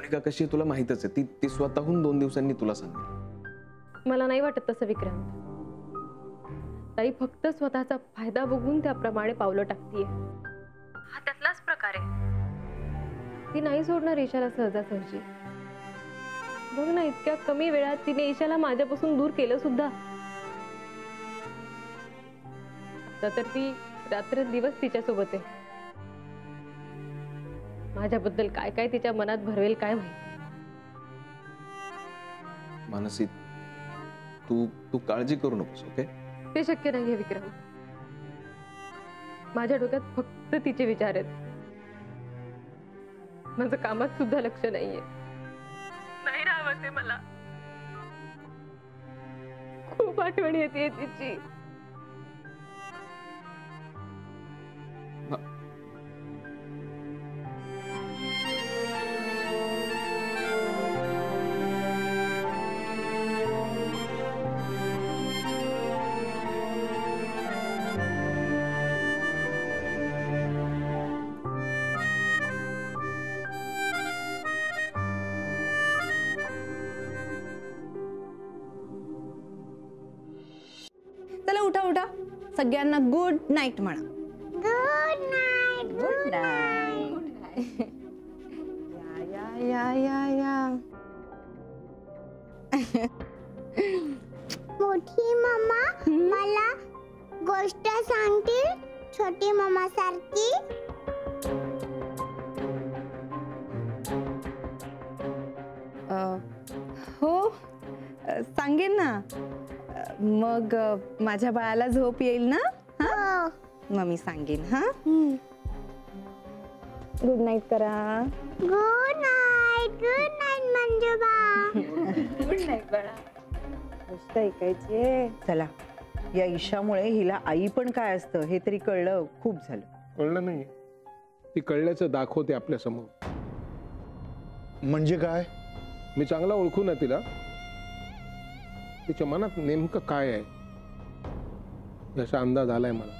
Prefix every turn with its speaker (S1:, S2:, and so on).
S1: मोनिका कशी आहे तुला माहितच आहे, ती स्वतःहून 2 दिवसांनी तुला सांगेल.
S2: मला नाही वाटत तसं विक्रांत. ताई फक्त स्वतःचा फायदा बघून त्याप्रमाणे पावलं टाकतीये. हा त्यातलाच प्रकार आहे. ती नाही सोडणार ईशाला सहजासहजी. बघ ना, इतक्या कमी वेळात तिने ईशाला माझ्यापासून दूर केलं सुद्धा. आता तर ती रात्र दिवस तिच्यासोबत आहे. माझ्याबद्दल काय काय तिच्या मनात भरवेल काय माहिती.
S1: मानसी, तू काळजी करू नकोस, ओके?
S2: ते शक्य नाहीये विक्रम. माझ्या डोक्यात फक्त तिचे विचार आहेत. माझं कामात सुद्धा लक्ष नाहीये. नाही राहावं ते मला. खूप आठवण येते तिची.
S3: चला उठा उठा, सगळ्यांना गुड नाईट म्हणा.
S4: Good night.
S3: Good night. या या या या.
S4: मोठी मम्मा मला गोष्ट सांगतील छोटी मम्मा सारखी.
S3: हो, सांगेन ना. मग माझ्या बाळाला झोप येईल ना? हा, मग मी सांगेन. हा, गुड नाईट करा.
S4: Good night Manjuba.
S3: Good night बाळा. गोष्ट ऐकायची.
S5: चला, या ईशामुळे हिला आई पण काय असतं हे तरी कळलं. खूप झालं.
S6: कळलं नाही, ती कळल्याचं दाखवते आपल्या समोर.
S7: म्हणजे काय?
S6: मी चांगला ओळखून आहे तिला. तिच्या मनात नेमकं काय आहे याचा अंदाज आलाय मला.